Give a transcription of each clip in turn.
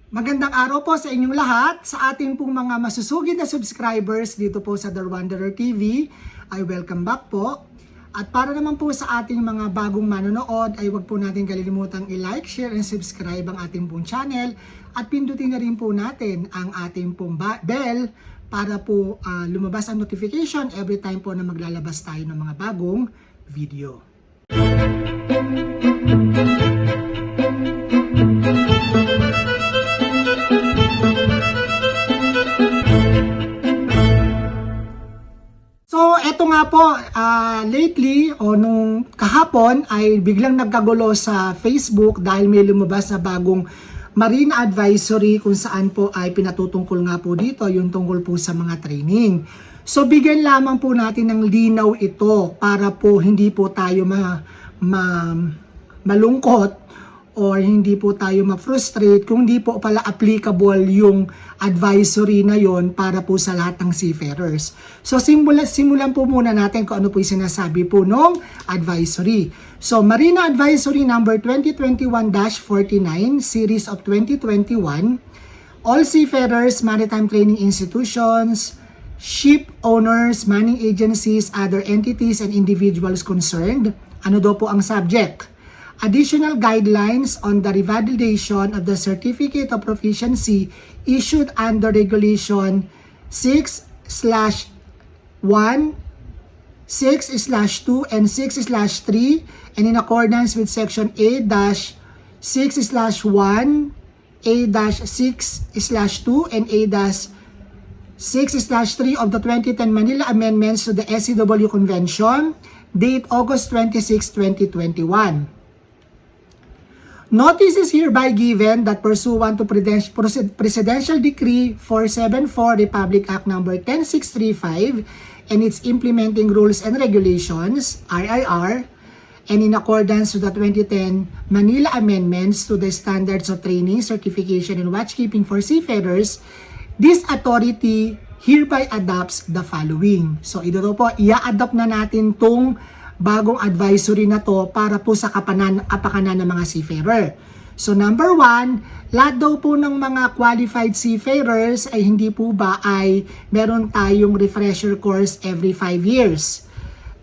Magandang araw po sa inyong lahat. Sa ating pong mga masusugid na subscribers dito po sa The Wanderer TV, ay welcome back po. At para naman po sa ating mga bagong manonood, ay huwag po natin kalilimutang i-like, share, and subscribe ang ating pong channel. At pindutin na rin po natin ang ating pong bell para po lumabas ang notification every time po na maglalabas tayo ng mga bagong video. So, eto nga po, lately o nung kahapon ay biglang nagkagulo sa Facebook dahil may lumabas na bagong Marine Advisory kung saan po ay pinatutungkol nga po dito yung tungkol po sa mga training. So, bigyan lamang po natin ng linaw ito para po hindi po tayo malungkot or hindi po tayo ma-frustrate kung hindi po pala applicable yung advisory na yon para po sa lahat ng seafarers. So simulan po muna natin kung ano po yung sinasabi po nung advisory. So Marina Advisory number 2021-49 series of 2021, all seafarers, maritime training institutions, ship owners, manning agencies, other entities and individuals concerned. Ano daw po ang subject? Additional guidelines on the revalidation of the Certificate of Proficiency issued under Regulation 6/1, 6/2, and 6/3, and in accordance with Section A-6/1, A-6/2, and A-6/3 of the 2010 Manila Amendments to the SCW Convention, date August 26, 2021. Notice is hereby given that pursuant to Presidential Decree 474, Republic Act No. 10635, and its implementing rules and regulations, RIR, and in accordance to the 2010 Manila Amendments to the Standards of Training, Certification, and Watchkeeping for Seafarers, this authority hereby adopts the following. So ito po, i-adopt na natin tong bagong advisory na to para po sa kapakanan ng mga seafarer. So number 1, lahat daw po ng mga qualified seafarers ay hindi po ba ay meron tayong refresher course every 5 years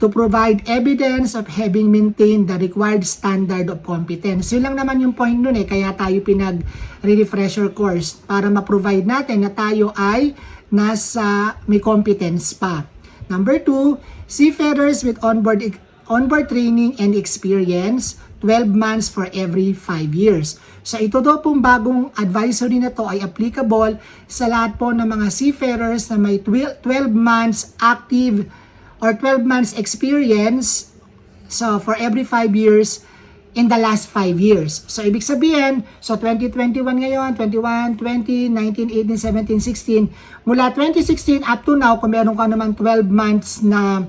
to provide evidence of having maintained the required standard of competence. Yun lang naman yung point nun kaya tayo pinag-refresher course para ma-provide natin na tayo ay may competence pa. Number 2, seafarers with onboard training and experience, 12 months for every 5 years. So ito daw pong bagong advisory na to ay applicable sa lahat po ng mga seafarers na may 12 months active or 12 months experience, so for every 5 years in the last 5 years. So ibig sabihin, so 2021 ngayon, 21, 20, 19, 18, 17, 16, mula 2016 up to now, kung meron ka naman 12 months na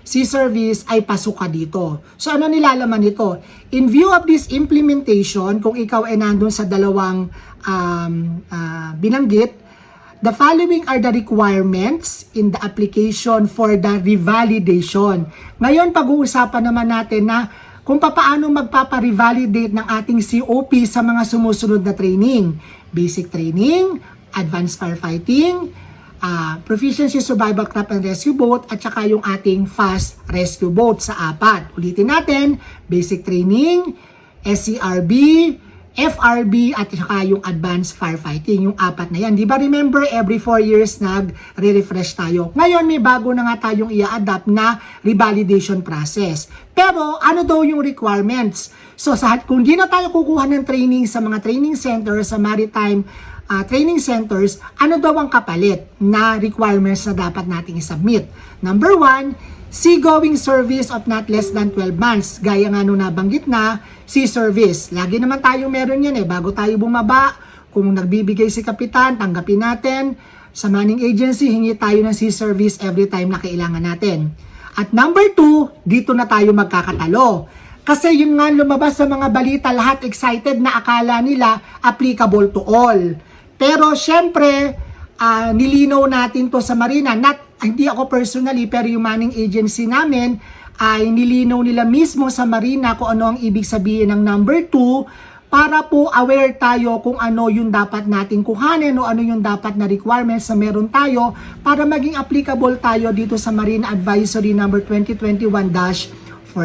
sea service ay pasok ka dito. So ano nilalaman nito? In view of this implementation, kung ikaw ay nandun sa dalawang binanggit, the following are the requirements in the application for the revalidation. Ngayon, pag-uusapan naman natin na kung paano magpapa-revalidate ng ating COP sa mga sumusunod na training. Basic training, advanced firefighting, proficiency survival craft and rescue boat, at saka yung ating fast rescue boat sa 4. Ulitin natin, basic training, SCRB, FRB, at saka yung advanced firefighting, yung 4 na yan. Di ba remember, every 4 years nag-refresh tayo. Ngayon, may bago na nga tayong i-adapt na revalidation process. Pero, ano daw yung requirements? So, kung di na tayo kukuha ng training sa mga training center, sa maritime training centers, ano daw ang kapalit na requirements na dapat nating i-submit? Number 1, seagoing service of not less than 12 months. Gaya nga nung nabanggit na, sea service. Lagi naman tayo meron yan bago tayo bumaba, kung nagbibigay si kapitan, tanggapin natin. Sa manning agency, hingi tayo ng sea service every time na kailangan natin. At number 2, dito na tayo magkakatalo. Kasi yun nga lumabas sa mga balita, lahat excited na akala nila applicable to all. Pero syempre, nilinaw natin to sa Marina. Hindi ako personally, pero yung manning agency namin ay nilinaw nila mismo sa Marina kung ano ang ibig sabihin ng number 2 para po aware tayo kung ano yung dapat nating kuhanin o ano yung dapat na requirements na meron tayo para maging applicable tayo dito sa Marine Advisory number 2021-49.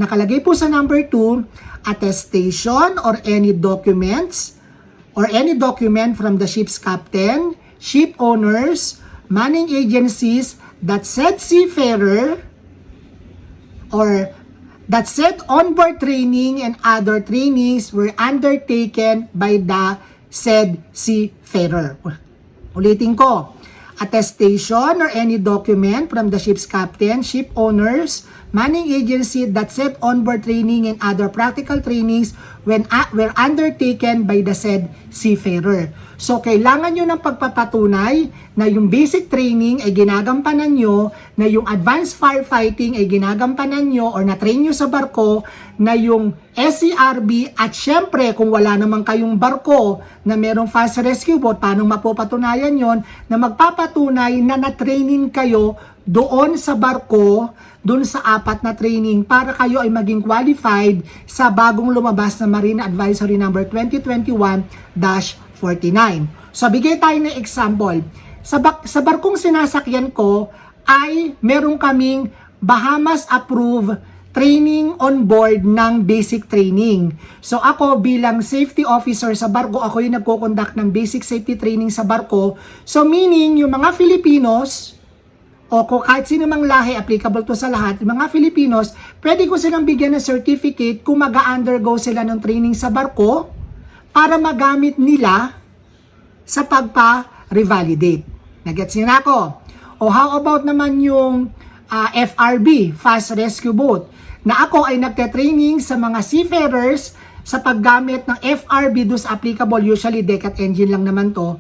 Nakalagay po sa number 2, attestation or any documents or any document from the ship's captain, ship owners, manning agencies that said seafarer or that said onboard training and other trainings were undertaken by the said seafarer. Ulitin ko, attestation or any document from the ship's captain, ship owners, manning agency that said onboard training and other practical trainings were undertaken by the said seafarer. So, kailangan nyo ng pagpapatunay na yung basic training ay ginagampanan nyo, na yung advanced firefighting ay ginagampanan nyo or na-train nyo sa barko, na yung SCRB at syempre kung wala naman kayong barko na merong fast rescue boat, paano mapapatunayan yon na magpapatunay na na-training kayo doon sa barko, doon sa 4 na training para kayo ay maging qualified sa bagong lumabas na Marine Advisory number 2021-49. So, bigay tayo ng example. Sa barkong sinasakyan ko ay meron kaming Bahamas approved training on board ng basic training. So, ako bilang safety officer sa barko, ako yung nagko-conduct ng basic safety training sa barko. So, meaning yung mga Filipinos o kung kahit sino mang lahi, applicable to sa lahat, yung mga Filipinos, pwede ko silang bigyan ng certificate kung mag-undergo sila ng training sa barko para magamit nila sa pagpa-revalidate. Nagets niyo na ako? O how about naman yung FRB, Fast Rescue Boat, na ako ay nagte-training sa mga seafarers sa paggamit ng FRB, those applicable, usually deck at engine lang naman to,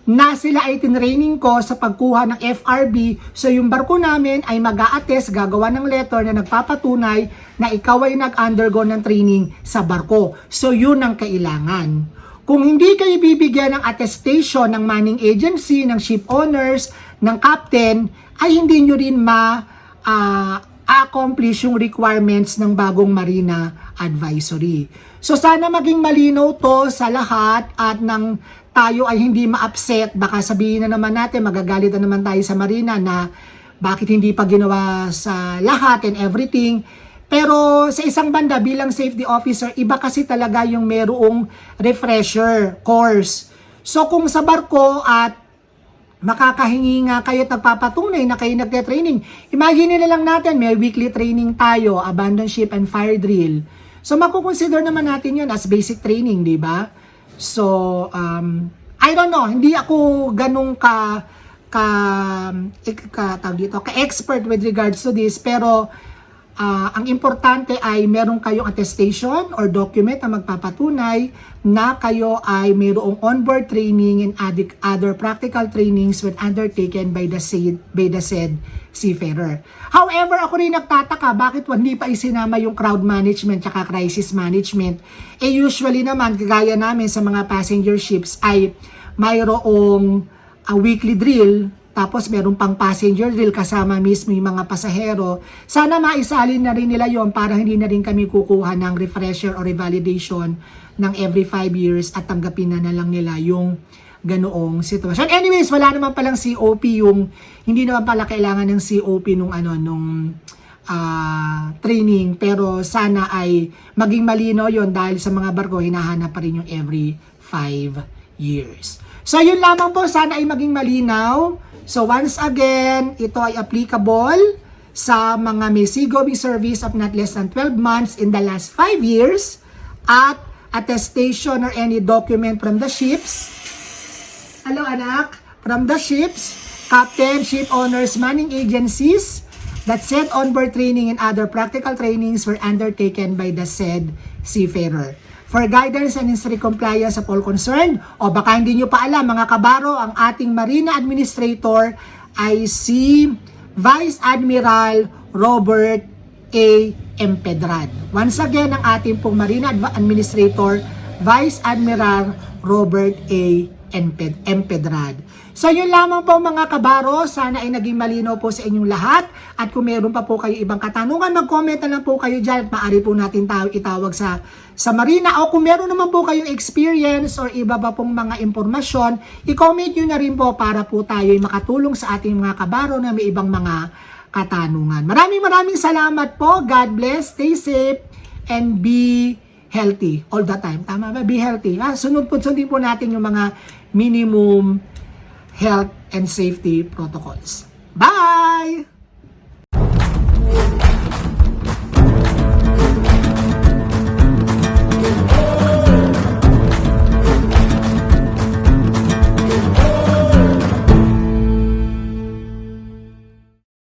na sila ay tinraining ko sa pagkuha ng FRB. So yung barko namin ay mag-a-attest, gagawa ng letter na nagpapatunay na ikaw ay nag-undergo ng training sa barko. So yun ang kailangan. Kung hindi kayo bibigyan ng attestation ng manning agency, ng ship owners, ng captain, ay hindi nyo rin accomplish yung requirements ng bagong Marina Advisory. So sana maging malinaw to sa lahat at nang tayo ay hindi ma-upset, baka sabihin na naman natin, magagalit na naman tayo sa Marina na bakit hindi pa ginawa sa lahat and everything. Pero sa isang banda bilang safety officer, iba kasi talaga yung merong refresher course. So kung sa barko at makakahingi nga kayo at nagpapatunay na kayo nagte-training, imagine na lang natin may weekly training tayo, abandon ship and fire drill. So makukonsider naman natin yun as basic training, di ba? So, I don't know, hindi ako ganun ka-expert with regards to this, pero ang importante ay meron kayong attestation or document na magpapatunay na kayo ay mayroong onboard training and other practical trainings when undertaken by the said seafarer. However, ako rin nagtataka bakit hindi pa isinama yung crowd management at crisis management. Usually naman, kagaya namin sa mga passenger ships ay mayroong weekly drill, tapos meron pang passenger drill kasama mismo yung mga pasahero. Sana maisalin na rin nila yon para hindi na rin kami kukuha ng refresher or revalidation ng every 5 years at tanggapin na lang nila yung ganoong sitwasyon. Anyways, wala naman palang COP yung, hindi naman pala kailangan ng COP nung training, pero sana ay maging malino yon dahil sa mga barko hinahanap pa rin yung every 5 years. So yun lamang po, sana ay maging malinaw. So once again, ito ay applicable sa mga may seagoing service of not less than 12 months in the last 5 years at attestation or any document from the ships. Hello anak, from the ships, captain, ship owners, manning agencies that said onboard training and other practical trainings were undertaken by the said seafarer. For guidance and strict compliance of all concerned, o baka hindi nyo pa alam mga kabaro, ang ating Marina Administrator ay si Vice Admiral Robert A. Empedrad. Once again, ang ating pong Marina Administrator, Vice Admiral Robert A. Empedrad. So yun lamang po mga kabaro, sana ay naging malinaw po sa inyong lahat at kung meron pa po kayo ibang katanungan, mag-comment na lang po kayo dyan at maaari po natin itawag sa Marina o kung meron naman po kayong experience or iba pa pong mga impormasyon, i-comment nyo na rin po para po tayo ay makatulong sa ating mga kabaro na may ibang mga katanungan. Maraming salamat po. God bless, stay safe, and be healthy all the time. Tama ba? Be healthy. Sundin po natin yung mga minimum health and safety protocols. Bye!